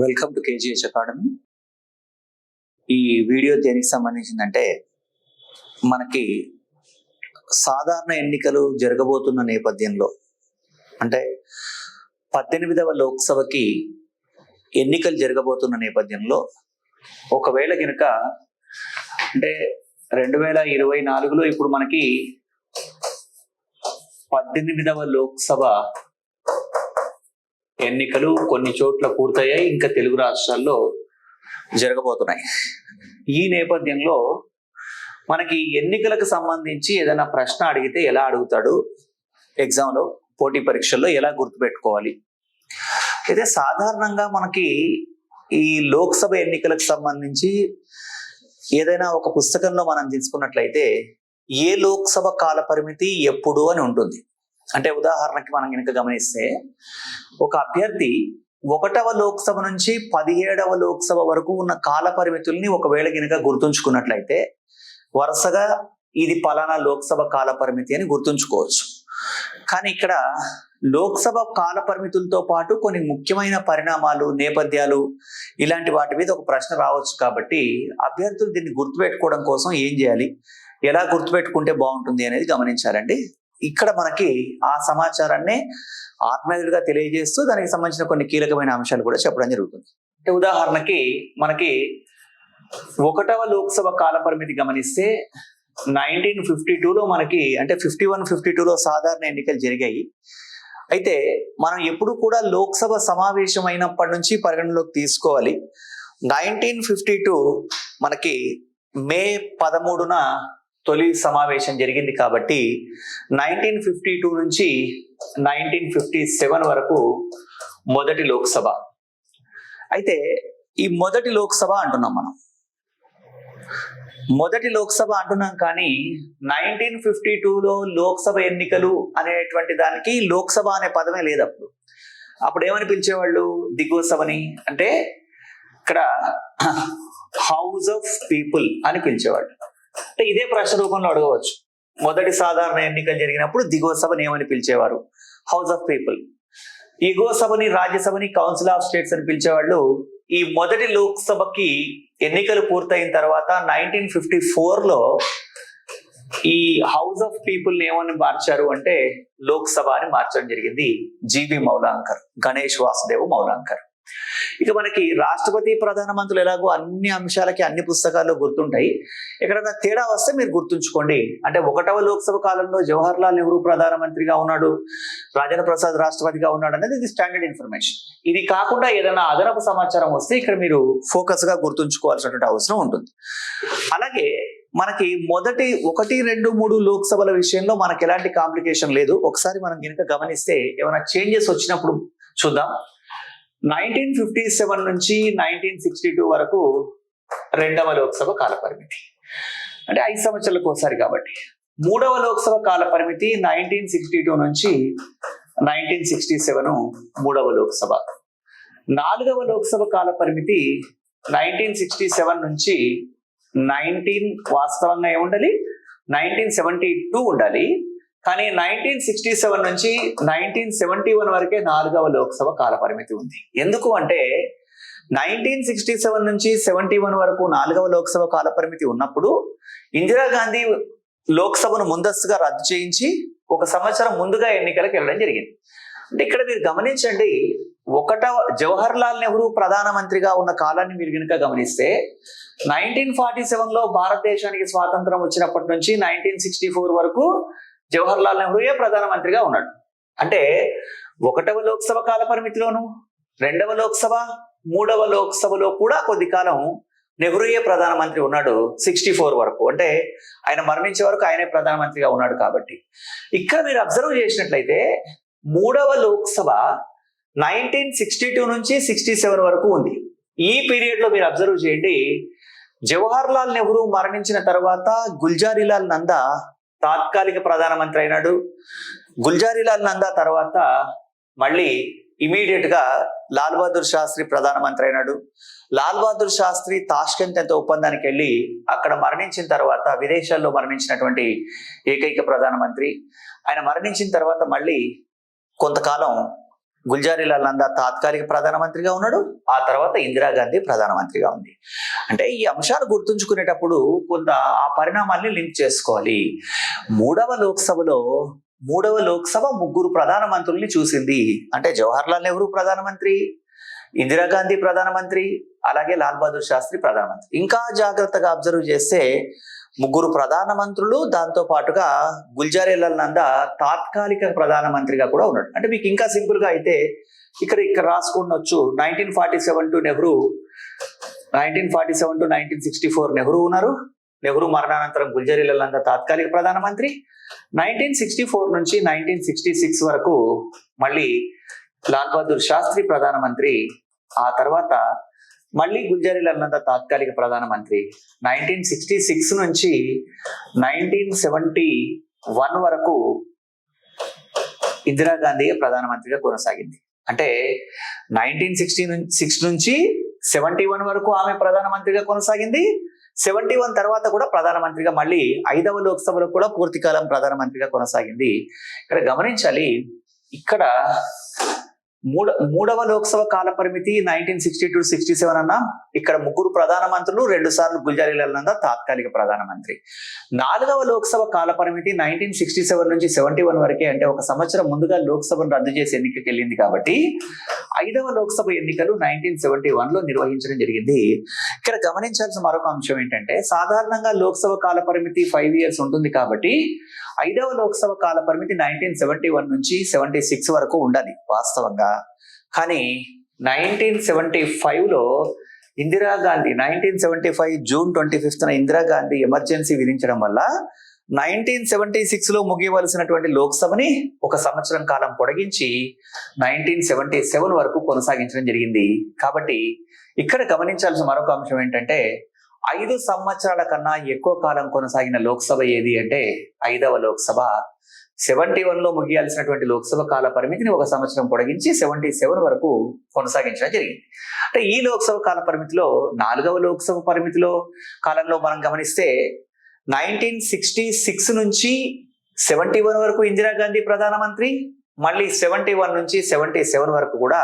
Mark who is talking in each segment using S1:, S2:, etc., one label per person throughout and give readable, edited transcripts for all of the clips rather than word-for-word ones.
S1: Welcome to KGH academy. ఈ video దేనికి సంబంధించిందంటే, మనకి సాధారణ ఎన్నికలు జరగబోతున్న నేపథ్యంలో, అంటే 18వ లోక్సభకి ఎన్నికలు జరగబోతున్న నేపథ్యంలో, ఒకవేళ కనుక అంటే 2024లో ఇప్పుడు మనకి 18వ లోక్సభ ఎన్నికలు కొన్ని చోట్ల పూర్తయ్యాయి, ఇంకా తెలుగు రాష్ట్రాల్లో జరగబోతున్నాయి. ఈ నేపథ్యంలో మనకి ఎన్నికలకు సంబంధించి ఏదైనా ప్రశ్న అడిగితే ఎలా అడుగుతాడు, ఎగ్జామ్లో పోటీ పరీక్షల్లో ఎలా గుర్తుపెట్టుకోవాలి. అయితే సాధారణంగా మనకి ఈ లోక్సభ ఎన్నికలకు సంబంధించి ఏదైనా ఒక పుస్తకంలో మనం తీసుకున్నట్లయితే ఏ లోక్సభ కాల పరిమితి ఎప్పుడు అని ఉంటుంది. అంటే ఉదాహరణకి మనం కనుక గమనిస్తే, ఒక అభ్యర్థి 1వ లోక్సభ నుంచి 17వ లోక్సభ వరకు ఉన్న కాల పరిమితుల్ని ఒకవేళ కనుక గుర్తుంచుకున్నట్లయితే వరుసగా ఇది పలానా లోక్సభ కాల పరిమితి అని గుర్తుంచుకోవచ్చు. కానీ ఇక్కడ లోక్సభ కాల పరిమితులతో పాటు కొన్ని ముఖ్యమైన పరిణామాలు, నేపథ్యాలు ఇలాంటి వాటి మీద ఒక ప్రశ్న రావచ్చు. కాబట్టి అభ్యర్థులు దీన్ని గుర్తుపెట్టుకోవడం కోసం ఏం చేయాలి, ఎలా గుర్తుపెట్టుకుంటే బాగుంటుంది అనేది గమనించాలండి. ఇక్కడ మనకి ఆ సమాచారాన్ని ఆర్గనైజ్డ్ గా తెలియజేస్తూ దానికి సంబంధించిన కొన్ని కీలకమైన అంశాలు కూడా చెప్పడం జరుగుతుంది. అంటే ఉదాహరణకి మనకి 1వ లోక్సభ కాల పరిమితి గమనిస్తే 1952లో మనకి అంటే 51-52లో సాధారణ ఎన్నికలు జరిగాయి. అయితే మనం ఎప్పుడు కూడా లోక్సభ సమావేశం అయినప్పటి నుంచి పరిగణలోకి తీసుకోవాలి. 1952 మనకి మే 13న తొలి సమావేశం జరిగింది. కాబట్టి 1952 నుంచి 1957 వరకు మొదటి లోక్సభ. అయితే ఈ మొదటి లోక్సభ అంటున్నాం మనం, మొదటి లోక్సభ అంటున్నాం. కానీ 1952లో లోక్సభ ఎన్నికలు అనేటువంటి దానికి లోక్సభ అనే పదమే లేదు. అప్పుడు ఏమని పిలిచేవాళ్ళు, దిగువ సభని, అంటే ఇక్కడ హౌస్ ఆఫ్ పీపుల్ అని పిలిచేవాళ్ళు. అంటే ఇదే ప్రశ్న రూపంలో అడగవచ్చు. మొదటి సాధారణ ఎన్నికలు జరిగినప్పుడు దిగువ సభని ఏమని పిలిచేవారు, హౌస్ ఆఫ్ పీపుల్. ఎగువ సభని, రాజ్యసభని కౌన్సిల్ ఆఫ్ స్టేట్స్ అని పిలిచేవాళ్ళు. ఈ మొదటి లోక్సభకి ఎన్నికలు పూర్తయిన తర్వాత 1954లో ఈ హౌస్ ఆఫ్ పీపుల్ ఏమని మార్చారు అంటే లోక్సభ అని మార్చడం జరిగింది. జీవి మౌలాంకర్, గణేష్ వాసుదేవ్ మౌలాంకర్. ఇక మనకి రాష్ట్రపతి, ప్రధానమంత్రులు ఎలాగో అన్ని అంశాలకి అన్ని పుస్తకాల్లో గుర్తుంటాయి. ఎక్కడైనా తేడా వస్తే మీరు గుర్తుంచుకోండి. అంటే 1వ లోక్సభ కాలంలో జవహర్ లాల్ నెహ్రూ ప్రధానమంత్రిగా ఉన్నాడు, రాజేంద్ర ప్రసాద్ రాష్ట్రపతిగా ఉన్నాడు అనేది ఇది స్టాండర్డ్ ఇన్ఫర్మేషన్. ఇది కాకుండా ఏదైనా అదనపు సమాచారం వస్తే ఇక్కడ మీరు ఫోకస్ గా గుర్తుంచుకోవాల్సినటువంటి అవసరం ఉంటుంది. అలాగే మనకి మొదటి 1, 2, 3 లోక్సభల విషయంలో మనకి ఎలాంటి కాంప్లికేషన్ లేదు. ఒకసారి మనం కనుక గమనిస్తే ఏమైనా చేంజెస్ వచ్చినప్పుడు చూద్దాం. 1957 నుంచి 1962 వరకు 2వ లోక్సభ కాల పరిమితి, అంటే 5 సంవత్సరాలకు ఒకసారి. కాబట్టి 3వ లోక్సభ కాల పరిమితి 1962 నుంచి 1967 3వ లోక్సభ. 4వ లోక్సభ కాల పరిమితి 1967 నుంచి 19 వాస్తవంగా ఏముండాలి, 1972 ఉండాలి. కానీ 1967 నుంచి 1971 వరకే 4వ లోక్సభ కాల పరిమితి ఉంది. ఎందుకు అంటే 1967 నుంచి 71 వరకు 4వ లోక్సభ కాల పరిమితి ఉన్నప్పుడు ఇందిరాగాంధీ లోక్సభను ముందస్తుగా రద్దు చేయించి 1 సంవత్సరం ముందుగా ఎన్నికలకు వెళ్ళడం జరిగింది. అంటే ఇక్కడ మీరు గమనించండి, జవహర్ లాల్ నెహ్రూ ప్రధానమంత్రిగా ఉన్న కాలాన్ని మీరు కనుక గమనిస్తే 1947లో భారతదేశానికి స్వాతంత్రం వచ్చినప్పటి నుంచి 1964 వరకు జవహర్ లాల్ నెహ్రూయే ప్రధానమంత్రిగా ఉన్నాడు. అంటే 1వ లోక్సభ కాల పరిమితిలోను, 2వ లోక్సభ, 3వ లోక్సభలో కూడా కొద్ది కాలం నెహ్రూయే ప్రధానమంత్రి ఉన్నాడు. 64 వరకు, అంటే ఆయన మరణించే వరకు ఆయనే ప్రధానమంత్రిగా ఉన్నాడు. కాబట్టి ఇక్కడ మీరు అబ్జర్వ్ చేసినట్లయితే 3వ లోక్సభ 1962 నుంచి 67 వరకు ఉంది. ఈ పీరియడ్ లో మీరు అబ్జర్వ్ చేయండి, జవహర్ లాల్ నెహ్రూ మరణించిన తర్వాత గుల్జారీలాల్ నందా తాత్కాలిక ప్రధానమంత్రి అయినాడు. గుల్జారీలాల్ నందా తర్వాత మళ్ళీ ఇమీడియట్ గా లాల్ బహదూర్ శాస్త్రి ప్రధానమంత్రి అయినాడు. లాల్ బహదూర్ శాస్త్రి తాష్కెంత్ ఒప్పందానికి వెళ్ళి అక్కడ మరణించిన తర్వాత విదేశాల్లో మరణించినటువంటి ఏకైక ప్రధానమంత్రి. ఆయన మరణించిన తర్వాత మళ్ళీ కొంతకాలం గుల్జారీలాల్ నందా తాత్కాలిక ప్రధానమంత్రిగా ఉన్నాడు. ఆ తర్వాత ఇందిరాగాంధీ ప్రధానమంత్రిగా ఉంది. అంటే ఈ అంశాలు గుర్తుంచుకునేటప్పుడు కొంత ఆ పరిణామాల్ని లింక్ చేసుకోవాలి. మూడవ లోక్సభ ముగ్గురు ప్రధానమంత్రుల్ని చూసింది. అంటే జవహర్లాల్ నెహ్రూ ప్రధానమంత్రి, ఇందిరాగాంధీ ప్రధానమంత్రి, అలాగే లాల్ బహదూర్ శాస్త్రి ప్రధానమంత్రి. ఇంకా జాగ్రత్తగా అబ్జర్వ్ చేస్తే ముగ్గురు ప్రధానమంత్రులు, దాంతో పాటుగా గుల్జారీలాల్ నందా తాత్కాలిక ప్రధానమంత్రిగా కూడా ఉన్నాడు. అంటే మీకు ఇంకా సింపుల్ గా అయితే ఇక్కడ రాసుకున్నొచ్చు. 1947 టు నెహ్రూ, 1947 టు 1964 నెహ్రూ ఉన్నారు. నెహ్రూ మరణానంతరం గుల్జారీలాల్ నందా తాత్కాలిక ప్రధానమంత్రి. 1964 నుంచి 1966 వరకు మళ్ళీ లాల్ బహదూర్ శాస్త్రి ప్రధానమంత్రి. ఆ తర్వాత మళ్ళీ గుల్జారీలాల్ నందా తాత్కాలిక ప్రధానమంత్రి. 1966 నుంచి 1971 వరకు ఇందిరాగాంధీ ప్రధానమంత్రిగా కొనసాగింది. అంటే 1966 నుంచి 71 వరకు ఆమె ప్రధానమంత్రిగా కొనసాగింది. 71 తర్వాత కూడా ప్రధానమంత్రిగా మళ్ళీ 5వ లోక్సభలో కూడా పూర్తికాలం ప్రధానమంత్రిగా కొనసాగింది. ఇక్కడ గమనించాలి, ఇక్కడ మూడవ లోక్సభ కాల పరిమితి 1962-67 అన్నా. ఇక్కడ ముగ్గురు ప్రధానమంత్రులు, 2 సార్లు గుల్జారీలాల్ నందా తాత్కాలిక ప్రధానమంత్రి. 4వ లోక్సభ కాల పరిమితి 1967 నుంచి 71 వరకే. అంటే ఒక సంవత్సరం ముందుగా లోక్సభను రద్దు చేసి ఎన్నికకి వెళ్ళింది కాబట్టి 5వ లోక్సభ ఎన్నికలు 1971లో నిర్వహించడం జరిగింది. ఇక్కడ గమనించాల్సిన మరొక అంశం ఏంటంటే, సాధారణంగా లోక్సభ కాల పరిమితి 5 years ఉంటుంది కాబట్టి 5వ లోక్సభ కాల పరిమితి 1971 నుంచి 76 వరకు ఉండాలి వాస్తవంగా. కానీ 1975లో ఇందిరాగాంధీ 1975 జూన్ 25న ఇందిరాగాంధీ ఎమర్జెన్సీ విధించడం వల్ల 1976లో ముగియవలసినటువంటి లోక్సభని ఒక సంవత్సరం కాలం పొడిగించి 1977 వరకు కొనసాగించడం జరిగింది. కాబట్టి ఇక్కడ గమనించాల్సిన మరొక అంశం ఏంటంటే, 5 సంవత్సరాల కన్నా ఎక్కువ కాలం కొనసాగిన లోక్సభ ఏది అంటే 5వ లోక్సభ. 71లో ముగియాల్సినటువంటి లోక్సభ కాల పరిమితిని ఒక సంవత్సరం పొడిగించి 77 వరకు కొనసాగించడం జరిగింది. అంటే ఈ లోక్సభ కాల పరిమితిలో 4వ లోక్సభ పరిమితిలో కాలంలో మనం గమనిస్తే 1966 నుంచి 71 వరకు ఇందిరాగాంధీ ప్రధానమంత్రి, మళ్ళీ 71 నుంచి 77 వరకు కూడా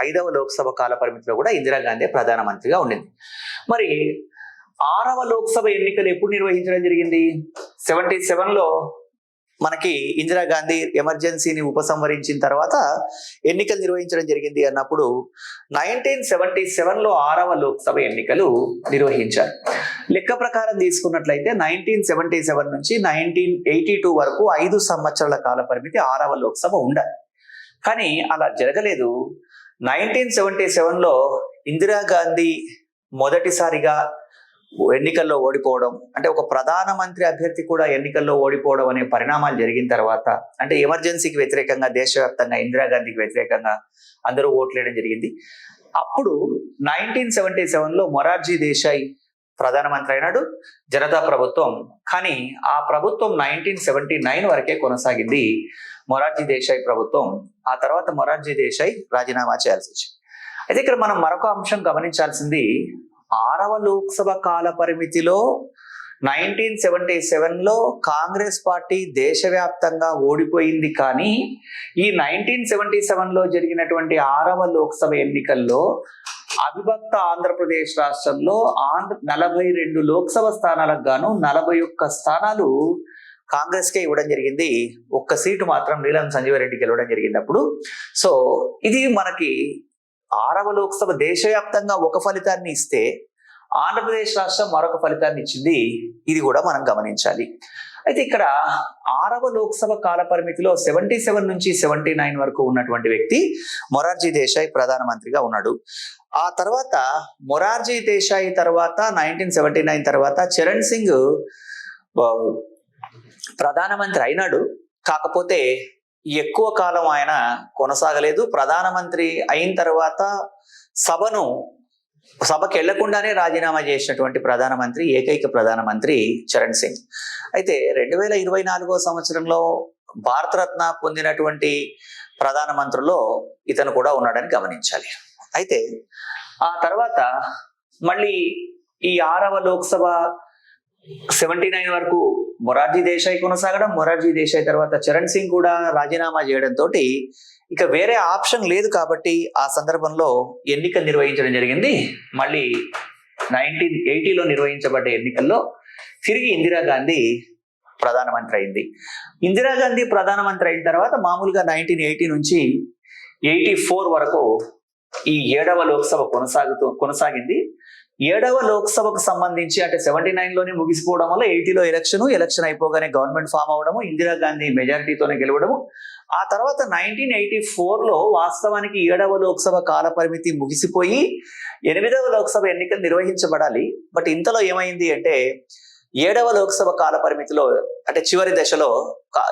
S1: 5వ లోక్సభ కాల పరిమితిలో కూడా ఇందిరాగాంధీ ప్రధానమంత్రిగా ఉండింది. మరి 6వ లోక్సభ ఎన్నికలు ఎప్పుడు నిర్వహించడం జరిగింది? 77లో మనకి ఇందిరాగాంధీ ఎమర్జెన్సీని ఉపసంహరించిన తర్వాత ఎన్నికలు నిర్వహించడం జరిగింది అన్నప్పుడు 1977లో 6వ లోక్సభ ఎన్నికలు నిర్వహించారు. లెక్క ప్రకారం తీసుకున్నట్లయితే 1977 నుంచి 1982 వరకు 5 సంవత్సరాల కాల పరిమితి 6వ లోక్సభ ఉండాలి. కానీ అలా జరగలేదు. 1977లో ఇందిరాగాంధీ మొదటిసారిగా ఎన్నికల్లో ఓడిపోవడం, అంటే ఒక ప్రధానమంత్రి అభ్యర్థి కూడా ఎన్నికల్లో ఓడిపోవడం అనే పరిణామాలు జరిగిన తర్వాత, అంటే ఎమర్జెన్సీకి వ్యతిరేకంగా దేశవ్యాప్తంగా ఇందిరాగాంధీకి వ్యతిరేకంగా అందరూ ఓట్లేయడం జరిగింది. అప్పుడు 1977లో మొరార్జీ దేశాయ్ ప్రధానమంత్రి అయినాడు, జనతా ప్రభుత్వం. కానీ ఆ ప్రభుత్వం 1979 వరకే కొనసాగింది, మొరార్జీ దేశాయ్ ప్రభుత్వం. ఆ తర్వాత మొరార్జీ దేశాయ్ రాజీనామా చేయాల్సి వచ్చింది. అయితే ఇక్కడ మనం మరొక అంశం గమనించాల్సింది, 6వ లోక్సభ కాల పరిమితిలో 1977లో కాంగ్రెస్ పార్టీ దేశవ్యాప్తంగా ఓడిపోయింది. కానీ ఈ 1977లో జరిగినటువంటి 6వ లోక్సభ ఎన్నికల్లో అవిభక్త ఆంధ్రప్రదేశ్ రాష్ట్రంలో 42 లోక్సభ స్థానాలకు గాను 41 స్థానాలు కాంగ్రెస్ కే ఇవ్వడం జరిగింది. 1 సీటు మాత్రం నీలం సంజీవ రెడ్డికి గెలవడం జరిగింది అప్పుడు. సో ఇది మనకి 6వ లోక్సభ దేశవ్యాప్తంగా ఒక ఫలితాన్ని ఇస్తే ఆంధ్రప్రదేశ్ రాష్ట్రం మరొక ఫలితాన్ని ఇచ్చింది. ఇది కూడా మనం గమనించాలి. అయితే ఇక్కడ 6వ లోక్సభ కాల పరిమితిలో 77 నుంచి 79 వరకు ఉన్నటువంటి వ్యక్తి మొరార్జీ దేశాయ్ ప్రధానమంత్రిగా ఉన్నాడు. ఆ తర్వాత మొరార్జీ దేశాయ్ తర్వాత 1979 తర్వాత చరణ్ సింగ్ ప్రధానమంత్రి అయినాడు. కాకపోతే ఎక్కువ కాలం ఆయన కొనసాగలేదు. ప్రధానమంత్రి అయిన తర్వాత సభకి వెళ్లకుండానే రాజీనామా చేసినటువంటి ప్రధానమంత్రి, ఏకైక ప్రధానమంత్రి చరణ్ సింగ్. అయితే 2024 సంవత్సరంలో భారతరత్న పొందినటువంటి ప్రధానమంత్రుల్లో ఇతను కూడా ఉన్నాడని గమనించాలి. అయితే ఆ తర్వాత మళ్ళీ ఈ 6వ లోక్సభ 79 వరకు మొరార్జీ దేశాయ్ కొనసాగడం, మొరార్జీ దేశాయ్ తర్వాత చరణ్ సింగ్ కూడా రాజీనామా చేయడంతో ఇక వేరే ఆప్షన్ లేదు కాబట్టి ఆ సందర్భంలో ఎన్నికలు నిర్వహించడం జరిగింది. మళ్ళీ 1980లో నిర్వహించబడ్డ ఎన్నికల్లో తిరిగి ఇందిరాగాంధీ ప్రధానమంత్రి అయింది. ఇందిరాగాంధీ ప్రధానమంత్రి అయిన తర్వాత మామూలుగా 1980 నుంచి 84 వరకు ఈ 7వ లోక్సభ కొనసాగింది. 7వ లోక్సభకు సంబంధించి అంటే 79లోనే ముగిసిపోవడం వల్ల 80లో ఎలక్షన్ అయిపోగానే గవర్నమెంట్ ఫామ్ అవడము, ఇందిరాగాంధీ మెజారిటీతోనే గెలవడము. ఆ తర్వాత 1984లో వాస్తవానికి 7వ లోక్సభ కాల పరిమితి ముగిసిపోయి 8వ లోక్సభ ఎన్నికలు నిర్వహించబడాలి. బట్ ఇంతలో ఏమైంది అంటే 7వ లోక్సభ కాల పరిమితిలో అంటే చివరి దశలో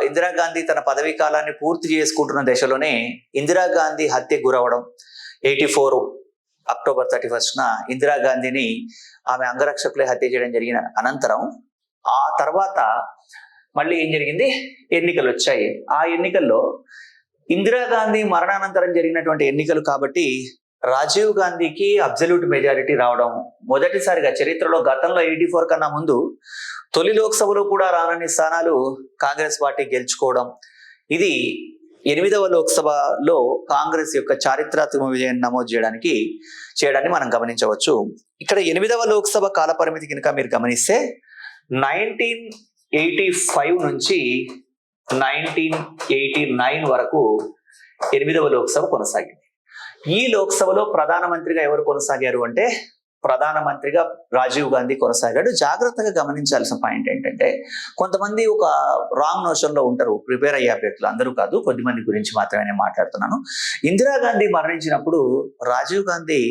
S1: ఇందిరాగాంధీ తన పదవీ కాలాన్ని పూర్తి చేసుకుంటున్న దశలోనే ఇందిరాగాంధీ హత్యకు గురవడం, 84 అక్టోబర్ 31న ఇందిరాగాంధీని ఆమె అంగరక్షకులే హత్య చేయడం జరిగిన అనంతరం ఆ తర్వాత మళ్ళీ ఏం జరిగింది, ఎన్నికలు వచ్చాయి. ఆ ఎన్నికల్లో ఇందిరాగాంధీ మరణానంతరం జరిగినటువంటి ఎన్నికలు కాబట్టి రాజీవ్ గాంధీకి అబ్సల్యూట్ మెజారిటీ రావడం మొదటిసారిగా చరిత్రలో. గతంలో 84 కన్నా ముందు తొలి లోక్సభలో కూడా రానన్ని స్థానాలు కాంగ్రెస్ పార్టీ గెలుచుకోవడం, ఇది 8వ లోక్సభలో కాంగ్రెస్ యొక్క చారిత్రాత్మక విజయం నమోదు చేయడాన్ని మనం గమనించవచ్చు. ఇక్కడ 8వ లోక్సభ కాల పరిమితి కనుక మీరు గమనిస్తే 1985 నుంచి 1989 వరకు 8వ లోక్సభ కొనసాగింది. ఈ లోక్సభలో ప్రధానమంత్రిగా ఎవరు కొనసాగారు అంటే ప్రధానమంత్రిగా రాజీవ్ గాంధీ కొనసాగాడు. జాగ్రత్తగా గమనించాల్సిన పాయింట్ ఏంటంటే కొంతమంది ఒక రాంగ్ నోషన్ లో ఉంటారు, ప్రిపేర్ అయ్యే అభ్యర్థులు, అందరూ కాదు, కొద్దిమంది గురించి మాత్రమే నేను మాట్లాడుతున్నాను. ఇందిరాగాంధీ మరణించినప్పుడు రాజీవ్ గాంధీ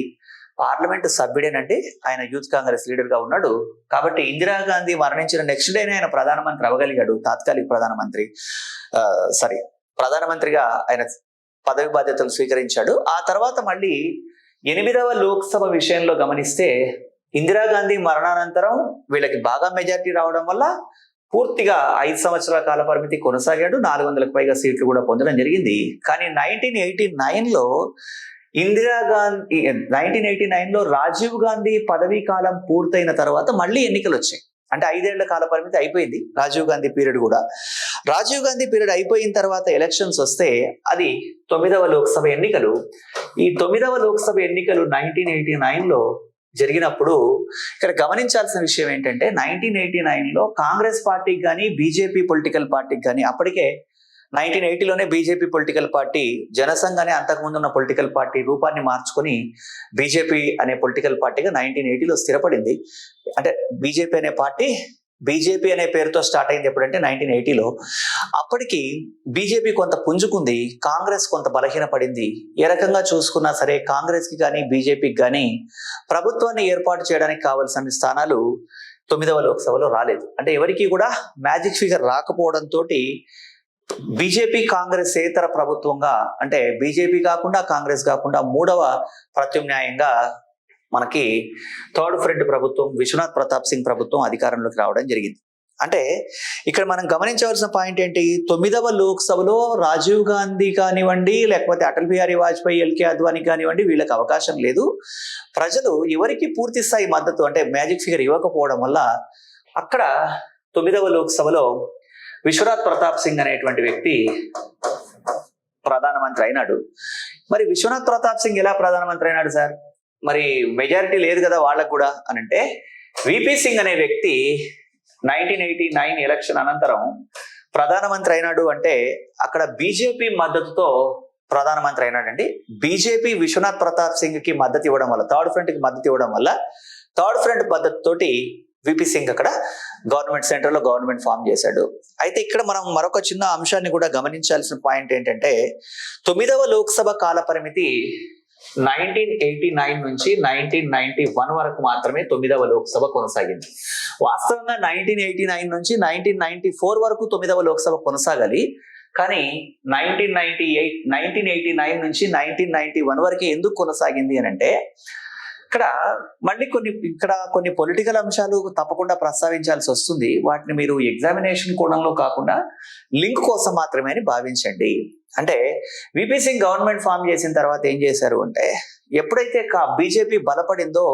S1: పార్లమెంట్ సభ్యుడేనండి, ఆయన యూత్ కాంగ్రెస్ లీడర్ గా ఉన్నాడు. కాబట్టి ఇందిరాగాంధీ మరణించిన నెక్స్ట్ డేనే ఆయన ప్రధానమంత్రి అవ్వగలిగాడు, తాత్కాలిక ప్రధానమంత్రిగా ఆయన పదవి బాధ్యతలు స్వీకరించాడు. ఆ తర్వాత మళ్ళీ 8వ లోక్సభ విషయంలో గమనిస్తే ఇందిరాగాంధీ మరణానంతరం వీళ్ళకి బాగా మెజారిటీ రావడం వల్ల పూర్తిగా 5 సంవత్సరాల కాల పరిమితి కొనసాగాడు. 400కు పైగా సీట్లు కూడా పొందడం జరిగింది. కానీ 1989లో రాజీవ్ గాంధీ పదవీ కాలం పూర్తయిన తర్వాత మళ్ళీ ఎన్నికలు వచ్చాయి. అంటే 5 ఏళ్ల కాల పరిమితి అయిపోయింది రాజీవ్ గాంధీ పీరియడ్ కూడా. రాజీవ్ గాంధీ పీరియడ్ అయిపోయిన తర్వాత ఎలక్షన్స్ వస్తే అది 9వ లోక్సభ ఎన్నికలు. ఈ 9వ లోక్సభ ఎన్నికలు 1989లో జరిగినప్పుడు ఇక్కడ గమనించాల్సిన విషయం ఏంటంటే 1989లో కాంగ్రెస్ పార్టీకి కానీ బీజేపీ పొలిటికల్ పార్టీకి కానీ, అప్పటికే 1980లోనే బీజేపీ పొలిటికల్ పార్టీ జనసంఘ్ అనే అంతకుముందు ఉన్న పొలిటికల్ పార్టీ రూపాన్ని మార్చుకొని బీజేపీ అనే పొలిటికల్ పార్టీగా 1980లో స్థిరపడింది. అంటే బీజేపీ అనే పేరుతో స్టార్ట్ అయింది ఎప్పుడంటే 1980లో. అప్పటికి బీజేపీ కొంత పుంజుకుంది, కాంగ్రెస్ కొంత బలహీనపడింది. ఏ రకంగా చూసుకున్నా సరే కాంగ్రెస్కి కానీ బీజేపీకి కానీ ప్రభుత్వాన్ని ఏర్పాటు చేయడానికి కావాల్సిన స్థానాలు 9వ లోక్సభలో రాలేదు. అంటే ఎవరికి కూడా మ్యాజిక్ ఫిగర్ రాకపోవడంతో బీజేపీ కాంగ్రెస్ ఏతర ప్రభుత్వంగా, అంటే బీజేపీ కాకుండా కాంగ్రెస్ కాకుండా 3వ ప్రత్యామ్నాయంగా మనకి థర్డ్ ఫ్రంట్ ప్రభుత్వం, విశ్వనాథ్ ప్రతాప్ సింగ్ ప్రభుత్వం అధికారంలోకి రావడం జరిగింది. అంటే ఇక్కడ మనం గమనించవలసిన పాయింట్ ఏంటి, 9వ లోక్సభలో రాజీవ్ గాంధీ కానివ్వండి, లేకపోతే అటల్ బిహారీ వాజ్పేయి, ఎల్కే అద్వానీ కానివ్వండి, వీళ్ళకి అవకాశం లేదు. ప్రజలు ఎవరికి పూర్తి స్థాయి మద్దతు అంటే మ్యాజిక్ ఫిగర్ ఇవ్వకపోవడం వల్ల అక్కడ 9వ లోక్సభలో విశ్వనాథ్ ప్రతాప్ సింగ్ అనేటువంటి వ్యక్తి ప్రధానమంత్రి అయినాడు. మరి విశ్వనాథ్ ప్రతాప్ సింగ్ ఎలా ప్రధానమంత్రి అయినాడు సార్, మరి మెజారిటీ లేదు కదా వాళ్ళకు కూడా అని అంటే, విపి సింగ్ అనే వ్యక్తి 1989 ఎలక్షన్ అనంతరం ప్రధానమంత్రి అయినాడు. అంటే అక్కడ బీజేపీ మద్దతుతో ప్రధానమంత్రి అయినాడండి. బీజేపీ విశ్వనాథ్ ప్రతాప్ సింగ్ కి మద్దతు ఇవ్వడం వల్ల, థర్డ్ ఫ్రంట్ కి మద్దతు ఇవ్వడం వల్ల, థర్డ్ ఫ్రంట్ మద్దతు తోటి విపి సింగ్ అక్కడ సెంట్రల్ లో గవర్నమెంట్ ఫామ్ చేశాడు. అయితే ఇక్కడ మనం మరొక చిన్న అంశాన్ని కూడా గమనించాల్సిన పాయింట్ ఏంటంటే 9వ లోక్సభ కాల పరిమితి 1989 నుంచి 1991 వరకు మాత్రమే 9వ లోక్సభ కొనసాగింది. వాస్తవంగా 1989 నుంచి 1994 వరకు 9వ లోక్సభ కొనసాగాలి. కానీ 1989 నుంచి 1991 వరకు ఎందుకు కొనసాగింది అని అంటే, ఇక్కడ మళ్ళీ కొన్ని పొలిటికల్ అంశాలు తప్పకుండా ప్రస్తావించాల్సి వస్తుంది. వాటిని మీరు ఎగ్జామినేషన్ కోణంలో కాకుండా లింక్ కోసం మాత్రమే అని భావించండి. అంటే విపి సింగ్ గవర్నమెంట్ ఫామ్ చేసిన తర్వాత ఏం చేశారు అంటే, ఎప్పుడైతే బీజేపీ బలపడిందో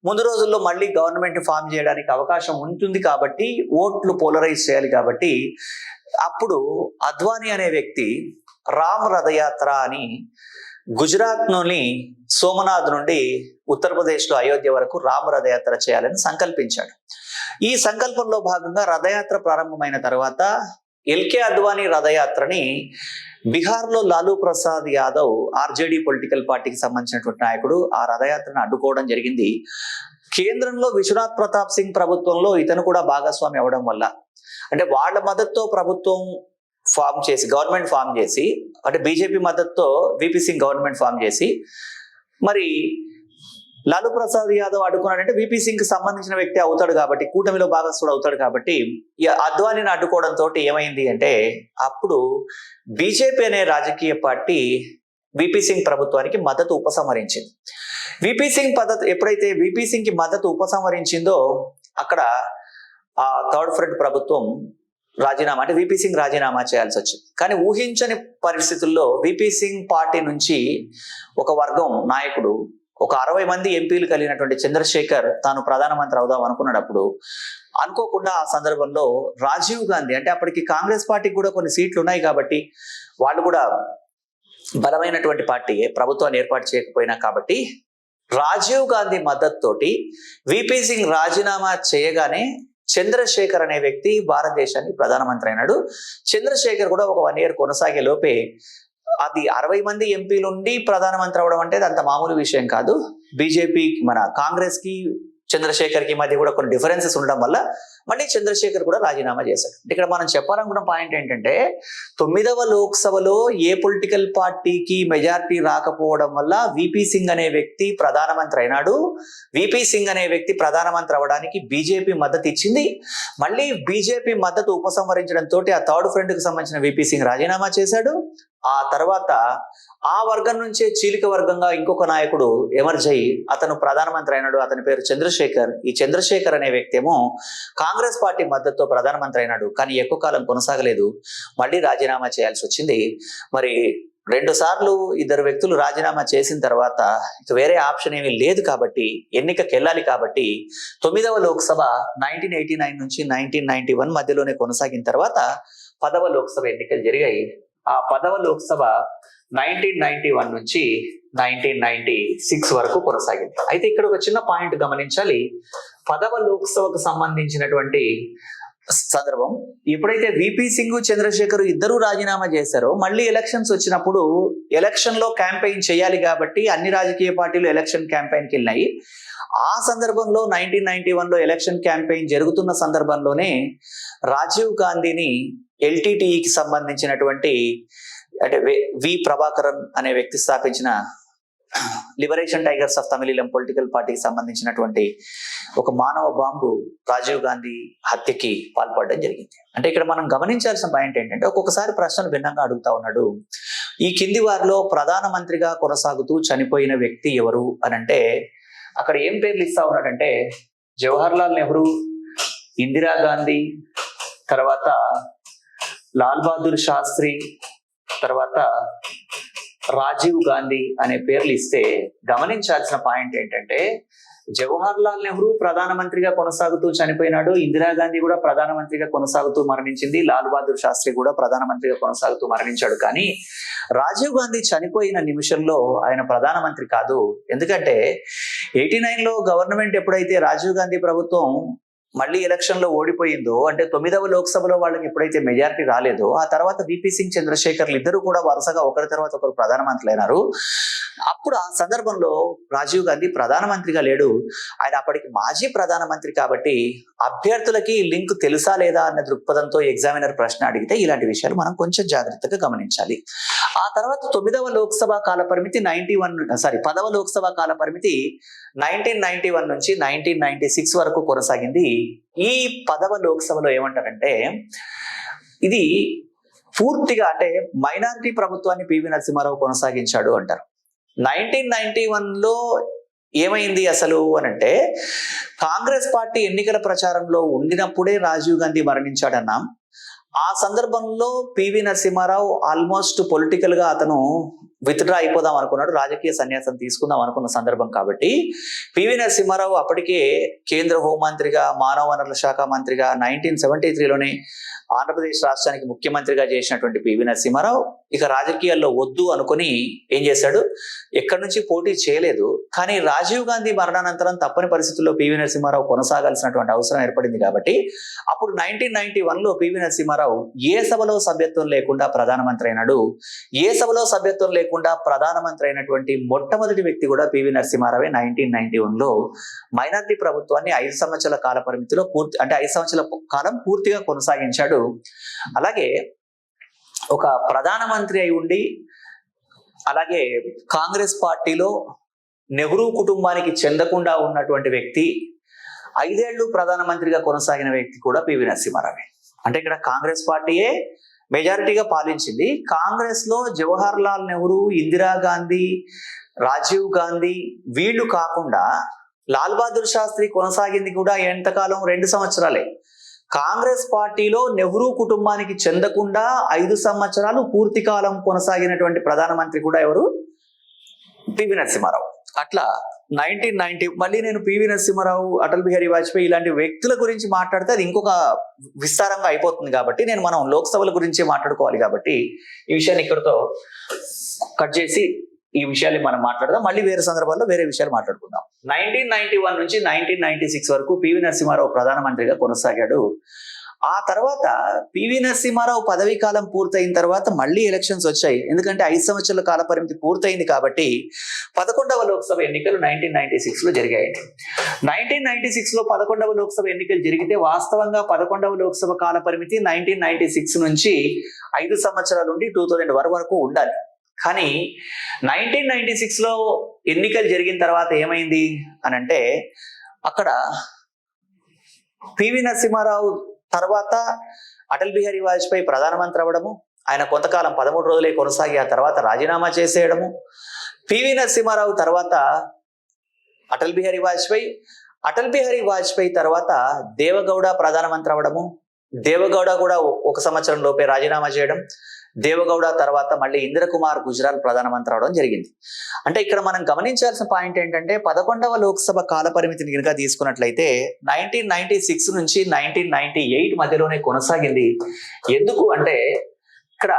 S1: ముందు రోజుల్లో మళ్ళీ గవర్నమెంట్ ఫామ్ చేయడానికి అవకాశం ఉంటుంది కాబట్టి, ఓట్లు పోలరైజ్ చేయాలి కాబట్టి, అప్పుడు అద్వానీ అనే వ్యక్తి రామ్ రథయాత్ర అని గుజరాత్లోని సోమనాథ్ నుండి ఉత్తరప్రదేశ్లో అయోధ్య వరకు రామ రథయాత్ర చేయాలని సంకల్పించాడు. ఈ సంకల్పంలో భాగంగా రథయాత్ర ప్రారంభమైన తర్వాత ఎల్కే అద్వానీ రథయాత్రని బీహార్లో లాలూ ప్రసాద్ యాదవ్ ఆర్జేడీ పొలిటికల్ పార్టీకి సంబంధించినటువంటి నాయకుడు ఆ రథయాత్రను అడ్డుకోవడం జరిగింది. కేంద్రంలో విశ్వనాథ్ ప్రతాప్ సింగ్ ప్రభుత్వంలో ఇతను కూడా భాగస్వామి అవ్వడం వల్ల, అంటే వాళ్ళ మద్దతుతో ప్రభుత్వం గవర్నమెంట్ ఫామ్ చేసి, అంటే బీజేపీ మద్దతుతో విపి సింగ్ గవర్నమెంట్ ఫామ్ చేసి, మరి లాలూ ప్రసాద్ యాదవ్ అడ్డుకున్నాడంటే విపి సింగ్ కి సంబంధించిన వ్యక్తి అవుతాడు కాబట్టి, కూటమిలో భాగస్థుడు అవుతాడు కాబట్టి అద్వానీని అడ్డుకోవడంతో ఏమైంది అంటే అప్పుడు బీజేపీ అనే రాజకీయ పార్టీ విపి సింగ్ ప్రభుత్వానికి మద్దతు ఉపసంహరించింది. విపి సింగ్ ఎప్పుడైతే విపి సింగ్ కి మద్దతు ఉపసంహరించిందో అక్కడ ఆ థర్డ్ ఫ్రంట్ ప్రభుత్వం రాజీనామా, అంటే విపి సింగ్ రాజీనామా చేయాల్సి వచ్చింది. కానీ ఊహించని పరిస్థితుల్లో విపి సింగ్ పార్టీ నుంచి ఒక వర్గం నాయకుడు, ఒక 60 మంది ఎంపీలు కలిగినటువంటి చంద్రశేఖర్ తాను ప్రధానమంత్రి అవుదాం అనుకున్నప్పుడు అనుకోకుండా ఆ సందర్భంలో రాజీవ్ గాంధీ, అంటే అప్పటికి కాంగ్రెస్ పార్టీకి కూడా కొన్ని సీట్లు ఉన్నాయి కాబట్టి వాళ్ళు కూడా బలమైనటువంటి పార్టీ, ప్రభుత్వాన్ని ఏర్పాటు చేయకపోయినా కాబట్టి రాజీవ్ గాంధీ మద్దతుతోటి విపి సింగ్ రాజీనామా చేయగానే చంద్రశేఖర్ అనే వ్యక్తి భారతదేశానికి ప్రధానమంత్రి అయినాడు. చంద్రశేఖర్ కూడా ఒక 1 year కొనసాగే లోపే అది 60 మంది ఎంపీలు ఉండి ప్రధానమంత్రి అవడం అంటే అంత మామూలు విషయం కాదు. బీజేపీ, మన కాంగ్రెస్ కి చంద్రశేఖర్ కి మధ్య కూడా కొన్ని డిఫరెన్సెస్ ఉండడం వల్ల మళ్ళీ చంద్రశేఖర్ కూడా రాజీనామా చేశాడు. ఇక్కడ మనం చెప్పాలనుకున్న పాయింట్ ఏంటంటే 9వ లోక్సభలో ఏ పొలిటికల్ పార్టీకి మెజారిటీ రాకపోవడం వల్ల విపి సింగ్ అనే వ్యక్తి ప్రధానమంత్రి అయినాడు. విపి సింగ్ అనే వ్యక్తి ప్రధానమంత్రి అవడానికి బీజేపీ మద్దతు ఇచ్చింది. మళ్ళీ బీజేపీ మద్దతు ఉపసంహరించడంతో ఆ థర్డ్ ఫ్రంట్ కి సంబంధించిన విపి సింగ్ రాజీనామా చేశాడు. ఆ తర్వాత ఆ వర్గం నుంచే చీలిక వర్గంగా ఇంకొక నాయకుడు ఎమర్జ్ అయ్యి అతను ప్రధానమంత్రి అయినాడు. అతని పేరు చంద్రశేఖర్. ఈ చంద్రశేఖర్ అనే వ్యక్తి ఏమో కాంగ్రెస్ పార్టీ మద్దతుతో ప్రధానమంత్రి అయినాడు. కానీ ఎక్కువ కాలం కొనసాగలేదు, మళ్ళీ రాజీనామా చేయాల్సి వచ్చింది. మరి 2 సార్లు ఇద్దరు వ్యక్తులు రాజీనామా చేసిన తర్వాత ఇక వేరే ఆప్షన్ ఏమీ లేదు కాబట్టి, ఎన్నికకి వెళ్ళాలి కాబట్టి 9వ లోక్సభ 1989 నుంచి 1991 మధ్యలోనే కొనసాగిన తర్వాత 10వ లోక్సభ ఎన్నికలు జరిగాయి. ఆ 10వ లోక్సభ 1991 నుంచి 1996 వరకు కొనసాగింది. అయితే ఇక్కడ ఒక చిన్న పాయింట్ గమనించాలి. 10వ లోక్సభకు సంబంధించినటువంటి సందర్భం, ఎప్పుడైతే విపి సింగ్ చంద్రశేఖర్ ఇద్దరు రాజీనామా చేశారో మళ్ళీ ఎలక్షన్స్ వచ్చినప్పుడు ఎలక్షన్ లో క్యాంపెయిన్ చేయాలి కాబట్టి అన్ని రాజకీయ పార్టీలు ఎలక్షన్ క్యాంపెయిన్కి వెళ్ళినాయి. ఆ సందర్భంలో 1991లో ఎలక్షన్ క్యాంపెయిన్ జరుగుతున్న సందర్భంలోనే రాజీవ్ గాంధీని ఎల్టీటీఈకి సంబంధించినటువంటి, అంటే వి ప్రభాకరన్ అనే వ్యక్తి స్థాపించిన liberation tigers of Tamil political పార్టీకి సంబంధించినటువంటి ఒక మానవ బాంబు రాజీవ్ గాంధీ హత్యకి పాల్పడడం జరిగింది. అంటే ఇక్కడ మనం గమనించాల్సిన పాయింట్ ఏంటంటే ఒక్కొక్కసారి ప్రశ్నలు భిన్నంగా అడుగుతా ఉన్నాడు. ఈ కింది వారిలో ప్రధానమంత్రిగా కొనసాగుతూ చనిపోయిన వ్యక్తి ఎవరు అని అంటే అక్కడ ఏం పేర్లు ఇస్తా ఉన్నాడంటే జవహర్ లాల్ నెహ్రూ, ఇందిరాగాంధీ, తర్వాత లాల్ బహదూర్ శాస్త్రి, తర్వాత రాజీవ్ గాంధీ అనే పేర్లు ఇస్తే గమనించాల్సిన పాయింట్ ఏంటంటే జవహర్ లాల్ నెహ్రూ ప్రధానమంత్రిగా కొనసాగుతూ చనిపోయినాడు, ఇందిరాగాంధీ కూడా ప్రధానమంత్రిగా కొనసాగుతూ మరణించింది, లాల్ బహదూర్ శాస్త్రి కూడా ప్రధానమంత్రిగా కొనసాగుతూ మరణించాడు. కానీ రాజీవ్ గాంధీ చనిపోయిన నిమిషంలో ఆయన ప్రధానమంత్రి కాదు. ఎందుకంటే 89లో గవర్నమెంట్ ఎప్పుడైతే రాజీవ్ గాంధీ ప్రభుత్వం మళ్ళీ ఎలక్షన్ లో ఓడిపోయిందో, అంటే 9వ లోక్సభలో వాళ్ళకి ఎప్పుడైతే మెజారిటీ రాలేదో ఆ తర్వాత విపి సింగ్ చంద్రశేఖర్లు ఇద్దరు కూడా వరుసగా ఒకరి తర్వాత ఒకరు ప్రధానమంత్రి అయినారు. అప్పుడు ఆ సందర్భంలో రాజీవ్ గాంధీ ప్రధానమంత్రిగా లేడు, ఆయన అప్పటికి మాజీ ప్రధానమంత్రి. కాబట్టి అభ్యర్థులకి లింక్ తెలుసా లేదా అన్న దృక్పథంతో ఎగ్జామినర్ ప్రశ్న అడిగితే ఇలాంటి విషయాలు మనం కొంచెం జాగ్రత్తగా గమనించాలి. ఆ తర్వాత 9వ లోక్సభ కాల పరిమితి 10వ లోక్సభ కాల పరిమితి 1991 నుంచి 1996 వరకు కొనసాగింది. ఈ 10వ లోక్సభలో ఏమంటారంటే ఇది పూర్తిగా, అంటే మైనారిటీ ప్రభుత్వాన్ని పివి నరసింహారావు కొనసాగించాడు అంటారు. 1991లో ఏమైంది అసలు అని అంటే కాంగ్రెస్ పార్టీ ఎన్నికల ప్రచారంలో ఉండినప్పుడే రాజీవ్ గాంధీ మరణించాడన్నాం. ఆ సందర్భంలో పివి నరసింహారావు ఆల్మోస్ట్ పొలిటికల్ గా అతను విత్డ్రా అయిపోదాం అనుకున్నాడు, రాజకీయ సన్యాసం తీసుకుందాం అనుకున్న సందర్భం కాబట్టి పివి నరసింహారావు అప్పటికే కేంద్ర హోంమంత్రిగా, మానవ వనరుల శాఖ మంత్రిగా 1973లోనే ఆంధ్రప్రదేశ్ రాష్ట్రానికి ముఖ్యమంత్రిగా చేసినటువంటి పివి నరసింహారావు ఇక రాజకీయాల్లో వద్దు అనుకుని ఏం చేశాడు, ఎక్కడి నుంచి పోటీ చేయలేదు. కానీ రాజీవ్ గాంధీ మరణానంతరం తప్పని పరిస్థితుల్లో పివి నరసింహారావు కొనసాగాల్సినటువంటి అవసరం ఏర్పడింది కాబట్టి అప్పుడు 1991లో పివి నరసింహారావు ఏ సభలో సభ్యత్వం లేకుండా ప్రధానమంత్రి అయినాడు. ఏ సభలో సభ్యత్వం లేకుండా ప్రధానమంత్రి అయినటువంటి మొట్టమొదటి వ్యక్తి కూడా పివి నరసింహారావే. 1991లో మైనారిటీ ప్రభుత్వాన్ని 5 సంవత్సరాల కాల పరిమితిలో అంటే 5 సంవత్సరాల కాలం పూర్తిగా కొనసాగించాడు. అలాగే ఒక ప్రధానమంత్రి అయి ఉండి అలాగే కాంగ్రెస్ పార్టీలో నెహ్రూ కుటుంబానికి చెందకుండా ఉన్నటువంటి వ్యక్తి 5 ఏళ్లు ప్రధానమంత్రిగా కొనసాగిన వ్యక్తి కూడా పివి నరసింహారావే. అంటే ఇక్కడ కాంగ్రెస్ పార్టీయే మెజారిటీగా పాలించింది. కాంగ్రెస్ లో జవహర్ లాల్ నెహ్రూ, ఇందిరాగాంధీ, రాజీవ్ గాంధీ వీళ్ళు కాకుండా లాల్ బహదూర్ శాస్త్రి కొనసాగింది కూడా ఎంతకాలం, 2 సంవత్సరాలే. కాంగ్రెస్ పార్టీలో నెహ్రూ కుటుంబానికి చెందకుండా 5 సంవత్సరాలు పూర్తి కాలం కొనసాగినటువంటి ప్రధానమంత్రి కూడా ఎవరు, పివి నరసింహారావు. అట్లా 1990 మళ్ళీ నేను పివి నరసింహారావు, అటల్ బిహారీ వాజ్పేయి ఇలాంటి వ్యక్తుల గురించి మాట్లాడితే అది ఇంకొక విస్తారంగా అయిపోతుంది కాబట్టి మనం లోక్సభల గురించి మాట్లాడుకోవాలి కాబట్టి ఈ విషయాన్ని ఇక్కడితో కట్ చేసి ఈ విషయాన్ని మనం మాట్లాడదాం. మళ్ళీ వేరే సందర్భాల్లో వేరే విషయాలు మాట్లాడుకుందాం. 1991 నుంచి 1996 వరకు పివి నరసింహారావు ప్రధానమంత్రిగా కొనసాగాడు. ఆ తర్వాత పివి నరసింహారావు పదవీ కాలం పూర్తయిన తర్వాత మళ్ళీ ఎలక్షన్స్ వచ్చాయి. ఎందుకంటే 5 సంవత్సరాల కాల పరిమితి పూర్తయింది కాబట్టి 11వ లోక్సభ ఎన్నికలు 1996లో జరిగాయి. 1996లో 11వ లోక్సభ ఎన్నికలు జరిగితే వాస్తవంగా 11వ లోక్సభ కాల పరిమితి 1996 నుంచి 5 సంవత్సరాల నుండి 2000 వరకు ఉండాలి. కానీ 1996లో ఎన్నికలు జరిగిన తర్వాత ఏమైంది అని అంటే అక్కడ పివి నరసింహారావు తర్వాత అటల్ బిహారీ వాజ్పేయి ప్రధానమంత్రి అవ్వడము, ఆయన కొంతకాలం 13 రోజులే కొనసాగి ఆ తర్వాత రాజీనామా చేసేయడము. పివి నరసింహారావు తర్వాత అటల్ బిహారీ వాజ్పేయి తర్వాత దేవగౌడ ప్రధానమంత్రి అవ్వడము, దేవగౌడ కూడా 1 సంవత్సరం లోపే రాజీనామా చేయడం, దేవగౌడ తర్వాత మళ్ళీ ఇంద్రకుమార్ గుజరాల్ ప్రధానమంత్రి అవడం జరిగింది. అంటే ఇక్కడ మనం గమనించాల్సిన పాయింట్ ఏంటంటే 11వ లోక్సభ కాల పరిమితిని కనుక తీసుకున్నట్లయితే 1996 నుంచి 1998 మధ్యలోనే కొనసాగింది. ఎందుకు అంటే ఇక్కడ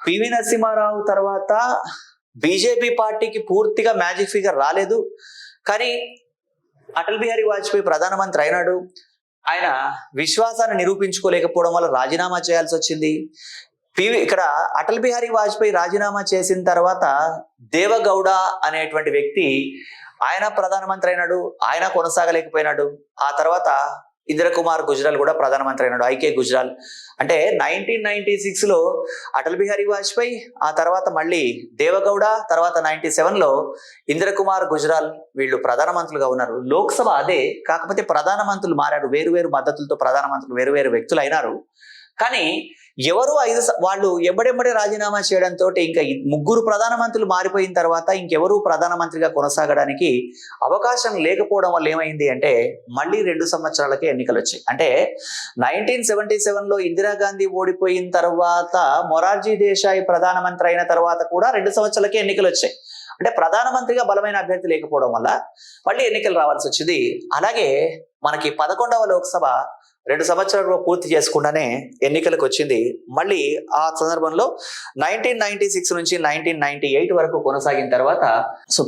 S1: పివి నరసింహారావు తర్వాత బీజేపీ పార్టీకి పూర్తిగా మ్యాజిక్ ఫిగర్ రాలేదు. కానీ అటల్ బిహారీ వాజ్పేయి ప్రధానమంత్రి అయినాడు. ఆయన విశ్వాసాన్ని నిరూపించుకోలేకపోవడం వల్ల రాజీనామా చేయాల్సి వచ్చింది. ఇక్కడ అటల్ బిహారీ వాజ్పేయి రాజీనామా చేసిన తర్వాత దేవగౌడ అనేటువంటి వ్యక్తి ఆయన ప్రధానమంత్రి అయినాడు. ఆయన కొనసాగలేకపోయినాడు. ఆ తర్వాత ఇంద్రకుమార్ గుజరాల్ కూడా ప్రధానమంత్రి అయినాడు, ఐకే గుజరాల్. అంటే 1996లో అటల్ బిహారీ వాజ్పేయి, ఆ తర్వాత మళ్ళీ దేవగౌడ, తర్వాత 97లో ఇంద్రకుమార్ గుజరాల్ వీళ్ళు ప్రధానమంత్రులుగా ఉన్నారు. లోక్సభ అదే, కాకపోతే ప్రధానమంత్రులు మారారు. వేరు మద్దతులతో ప్రధానమంత్రులు వేరు వ్యక్తులు అయినారు. కానీ ఎవరు వాళ్ళు ఎబ్బడెబ్బడే రాజీనామా చేయడంతో ఇంకా 3 ప్రధానమంత్రులు మారిపోయిన తర్వాత ఇంకెవరు ప్రధానమంత్రిగా కొనసాగడానికి అవకాశం లేకపోవడం వల్ల ఏమైంది అంటే మళ్ళీ 2 సంవత్సరాలకే ఎన్నికలు వచ్చాయి. అంటే 1977లో ఇందిరాగాంధీ ఓడిపోయిన తర్వాత మొరార్జీ దేశాయ్ ప్రధానమంత్రి అయిన తర్వాత కూడా 2 సంవత్సరాలకే ఎన్నికలు వచ్చాయి. అంటే ప్రధానమంత్రిగా బలమైన అభ్యర్థి లేకపోవడం వల్ల మళ్ళీ ఎన్నికలు రావాల్సి వచ్చింది. అలాగే మనకి 11వ లోక్సభ 2 సంవత్సరాలు పూర్తి చేసుకుండానే ఎన్నికలకు వచ్చింది. మళ్ళీ ఆ సందర్భంలో 1996 నుంచి 1998 వరకు కొనసాగిన తర్వాత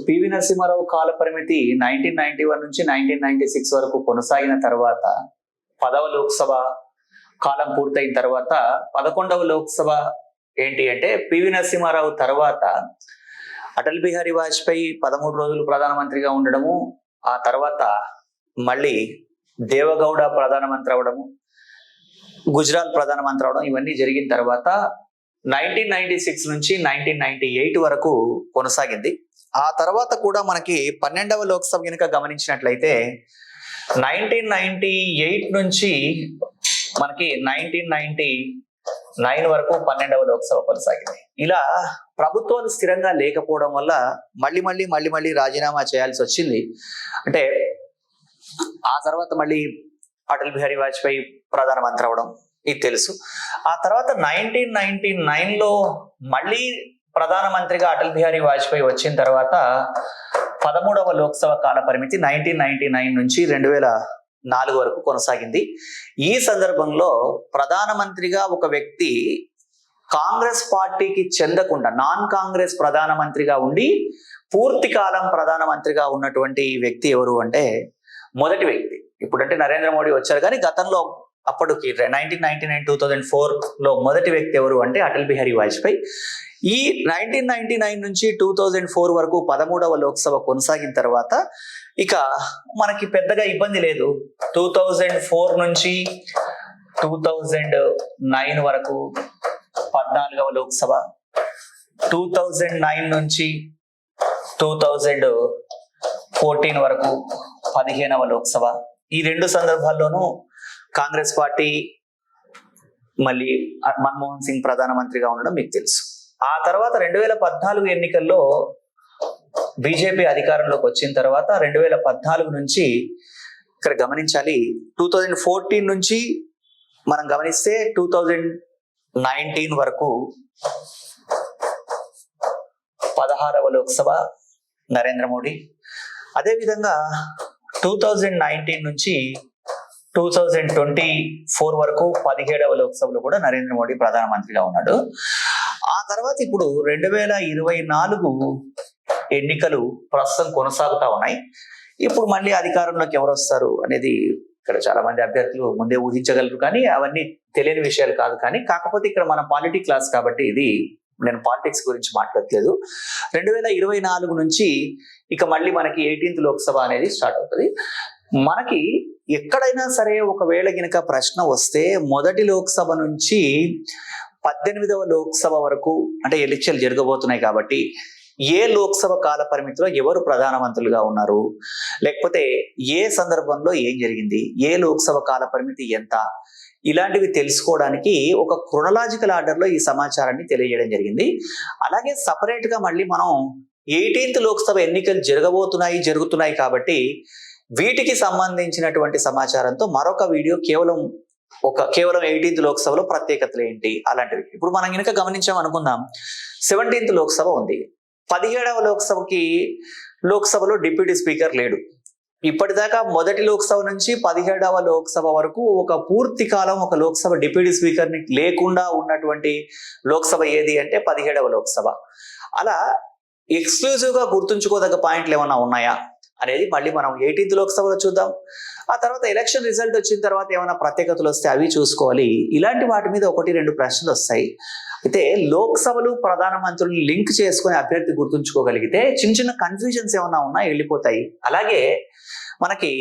S1: పివి నరసింహారావు కాల పరిమితి 1991 నుంచి 1996 వరకు కొనసాగిన తర్వాత 10వ లోక్సభ కాలం పూర్తయిన తర్వాత 11వ లోక్సభ ఏంటి అంటే పివి నరసింహారావు తర్వాత అటల్ బిహారీ వాజ్పేయి 13 రోజులు ప్రధానమంత్రిగా ఉండడము, ఆ తర్వాత మళ్ళీ దేవగౌడ ప్రధానమంత్రి అవడము, గుజరాల్ ప్రధానమంత్రి అవడం, ఇవన్నీ జరిగిన తర్వాత 1996 నుంచి 1998 వరకు కొనసాగింది. ఆ తర్వాత కూడా మనకి 12వ లోక్సభ కనుక గమనించినట్లయితే 1998 నుంచి మనకి 1999 వరకు 12వ లోక్సభ కొనసాగింది. ఇలా ప్రభుత్వాలు స్థిరంగా లేకపోవడం వల్ల మళ్ళీ రాజీనామా చేయాల్సి వచ్చింది. అంటే ఆ తర్వాత మళ్ళీ అటల్ బిహారీ వాజ్పేయి ప్రధానమంత్రి అవడం ఇది తెలుసు. ఆ తర్వాత 1999లో మళ్ళీ ప్రధానమంత్రిగా అటల్ బిహారీ వాజ్పేయి వచ్చిన తర్వాత 13వ లోక్సభ కాల పరిమితి 1999 నుంచి 2004 వరకు కొనసాగింది. ఈ సందర్భంలో ప్రధానమంత్రిగా ఒక వ్యక్తి కాంగ్రెస్ పార్టీకి చెందకుండా నాన్ కాంగ్రెస్ ప్రధానమంత్రిగా ఉండి పూర్తి కాలం ప్రధానమంత్రిగా ఉన్నటువంటి వ్యక్తి ఎవరు అంటే మొదటి వ్యక్తి. ఇప్పుడంటే నరేంద్ర మోడీ వచ్చారు, కానీ గతంలో అప్పటికి 1999-2004లో మొదటి వ్యక్తి ఎవరు అంటే అటల్ బిహారీ వాజ్పేయి. ఈ 1999 నుంచి 2004 వరకు 13వ లోక్సభ కొనసాగిన తర్వాత ఇక మనకి పెద్దగా ఇబ్బంది లేదు. 2004 నుంచి 2009 వరకు 14వ లోక్సభ, 2009 నుంచి 2014 వరకు 15వ లోక్సభ. ఈ రెండు సందర్భాల్లోనూ కాంగ్రెస్ పార్టీ మళ్ళీ మన్మోహన్ సింగ్ ప్రధానమంత్రిగా ఉండడం మీకు తెలుసు. ఆ తర్వాత 2014 ఎన్నికల్లో బీజేపీ అధికారంలోకి వచ్చిన తర్వాత 2014 నుంచి ఇక్కడ గమనించాలి, 2014 నుంచి మనం గమనిస్తే 2019 వరకు 16వ లోక్సభ నరేంద్ర మోడీ. అదేవిధంగా 2019 నుంచి 2024 వరకు 17వ లోక్సభలో కూడా నరేంద్ర మోడీ ప్రధానమంత్రిగా ఉన్నాడు. ఆ తర్వాత ఇప్పుడు 2024 ఎన్నికలు ప్రస్తుతం కొనసాగుతా ఉన్నాయి. ఇప్పుడు మళ్ళీ అధికారంలోకి ఎవరు వస్తారు అనేది ఇక్కడ చాలా మంది అభ్యర్థులు ముందే ఊహించగలరు, కానీ అవన్నీ తెలియని విషయాలు కాదు. కానీ కాకపోతే ఇక్కడ మన పాలిటీ క్లాస్ కాబట్టి ఇది నేను పాలిటిక్స్ గురించి మాట్లాడలేదు. 2024 నుంచి ఇక మళ్ళీ మనకి 18th లోక్సభ అనేది స్టార్ట్ అవుతుంది. మనకి ఎక్కడైనా సరే ఒకవేళ గినక ప్రశ్న వస్తే మొదటి లోక్సభ నుంచి 18వ లోక్సభ వరకు అంటే ఎలక్షన్లు జరగబోతున్నాయి కాబట్టి ఏ లోక్సభ కాల పరిమితిలో ఎవరు ప్రధానమంత్రులుగా ఉన్నారు, లేకపోతే ఏ సందర్భంలో ఏం జరిగింది, ఏ లోక్సభ కాల పరిమితి ఎంత, ఇలాంటివి తెలుసుకోవడానికి ఒక క్రొనలాజికల్ ఆర్డర్లో ఈ సమాచారాన్ని తెలియజేయడం జరిగింది. అలాగే సపరేట్ గా మళ్ళీ మనం 18th లోక్సభ ఎన్నికలు జరుగుతున్నాయి కాబట్టి వీటికి సంబంధించినటువంటి సమాచారంతో మరొక వీడియో కేవలం 18th లోక్సభలో ప్రత్యేకతలు ఏంటి అలాంటివి. ఇప్పుడు మనం కనుక గమనించాం అనుకుందాం, 17th లోక్సభ ఉంది. 17వ లోక్సభలో డిప్యూటీ స్పీకర్ లేడు. ఇప్పటిదాకా మొదటి లోక్సభ నుంచి 17వ లోక్సభ వరకు ఒక పూర్తి కాలం ఒక లోక్సభ డిప్యూటీ స్పీకర్ ని లేకుండా ఉన్నటువంటి లోక్సభ ఏది అంటే 17వ లోక్సభ. అలా ఎక్స్క్లూజివ్ గా గుర్తుంచుకోదగ్గ పాయింట్లు ఏమన్నా ఉన్నాయా అనేది మళ్ళీ మనం 18th లోక్సభలో చూద్దాం. ఆ తర్వాత ఎలక్షన్ రిజల్ట్ వచ్చిన తర్వాత ఏమైనా ప్రత్యేకతలు వస్తే అవి చూసుకోవాలి. ఇలాంటి వాటి మీద 1-2 ప్రశ్నలు వస్తాయి. అయితే లోక్సభలు ప్రధానమంత్రులను లింక్ చేసుకుని అభ్యర్థి గుర్తుంచుకోగలిగితే చిన్న చిన్న కన్ఫ్యూజన్స్ ఏమన్నా ఉన్నా వెళ్ళిపోతాయి. అలాగే మనకి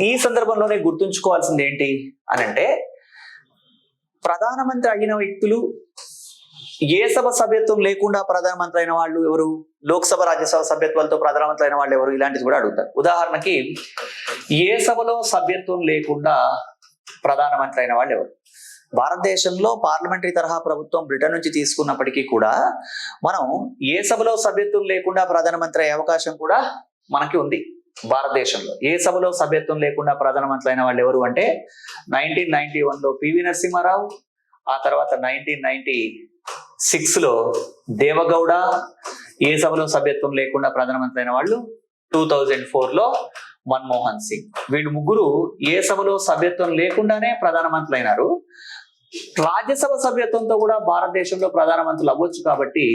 S1: ఈ సందర్భంలోనే గుర్తుంచుకోవాల్సింది ఏంటి అని అంటే, ప్రధానమంత్రి అయిన వ్యక్తులు ఏ సభ సభ్యత్వం లేకుండా ప్రధానమంత్రి అయిన వాళ్ళు ఎవరు, లోక్సభ రాజ్యసభ సభ్యత్వాలతో ప్రధానమంత్రి అయిన వాళ్ళు ఎవరు, ఇలాంటివి కూడా అడుగుతారు. ఉదాహరణకి ఏ సభలో సభ్యత్వం లేకుండా ప్రధానమంత్రి అయిన వాళ్ళు ఎవరు? భారతదేశంలో పార్లమెంటరీ తరహా ప్రభుత్వం బ్రిటన్ నుంచి తీసుకున్నప్పటికీ కూడా మనం ఏ సభలో సభ్యత్వం లేకుండా ప్రధానమంత్రి అయ్యే అవకాశం కూడా మనకి ఉంది. భారతదేశంలో ఏ సభలో సభ్యత్వం లేకుండా ప్రధానమంత్రి అయిన వాళ్ళు ఎవరు అంటే 1991లో పివి నరసింహారావు, ఆ తర్వాత 1996లో దేవగౌడ. ఏ సభలో సభ్యత్వం లేకుండా ప్రధానమంత్రి అయిన వాళ్ళు 2004లో మన్మోహన్ సింగ్. వీళ్ళు ముగ్గురు ఏ సభలో సభ్యత్వం లేకుండానే ప్రధానమంత్రి అయినారు. రాజ్యసభ సభ్యత్వంతో కూడా భారతదేశంలో ప్రధానమంత్రులు అవ్వచ్చు కాబట్టి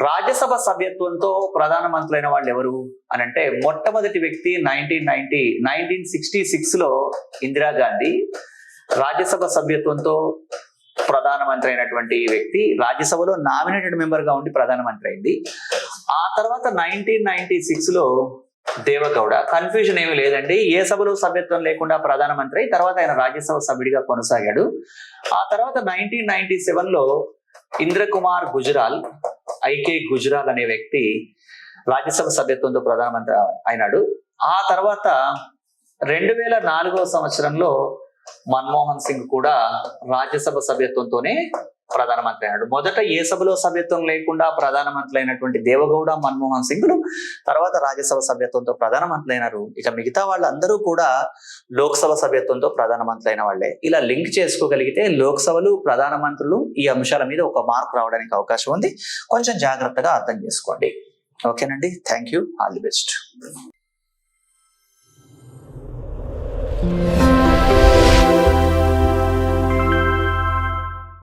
S1: రాజ్యసభ సభ్యత్వంతో ప్రధానమంత్రి అయిన వాళ్ళు ఎవరు అని అంటే మొట్టమొదటి వ్యక్తి 1966లో ఇందిరాగాంధీ రాజ్యసభ సభ్యత్వంతో ప్రధానమంత్రి అయినటువంటి వ్యక్తి రాజ్యసభలో నామినేటెడ్ మెంబర్ గా ఉండి ప్రధానమంత్రి అయింది. ఆ తర్వాత 1996లో దేవగౌడ. కన్ఫ్యూజన్ ఏమీ లేదండి, ఏ సభలో సభ్యత్వం లేకుండా ప్రధానమంత్రి అయి తర్వాత ఆయన రాజ్యసభ సభ్యుడిగా కొనసాగాడు. ఆ తర్వాత 1997లో ఇంద్రకుమార్ గుజరాల్, ఐకే గుజరాల్ అనే వ్యక్తి రాజ్యసభ సభ్యత్వంతో ప్రధానమంత్రి అయినాడు. ఆ తర్వాత 2004వ సంవత్సరంలో మన్మోహన్ సింగ్ కూడా రాజ్యసభ సభ్యత్వంతోనే ప్రధానమంత్రి అయినాడు. మొదట ఏ సభలో సభ్యత్వం లేకుండా ప్రధానమంత్రి అయినటువంటి దేవగౌడ, మన్మోహన్ సింగ్లు తర్వాత రాజ్యసభ సభ్యత్వంతో ప్రధానమంత్రి అయినారు. ఇక మిగతా వాళ్ళందరూ కూడా లోక్సభ సభ్యత్వంతో ప్రధానమంత్రి అయిన వాళ్ళే. ఇలా లింక్ చేసుకోగలిగితే లోక్సభలు, ప్రధానమంత్రులు ఈ అంశాల మీద ఒక మార్క్ రావడానికి అవకాశం ఉంది. కొంచెం జాగ్రత్తగా అర్థం చేసుకోండి. ఓకేనండి, thank you, all the best.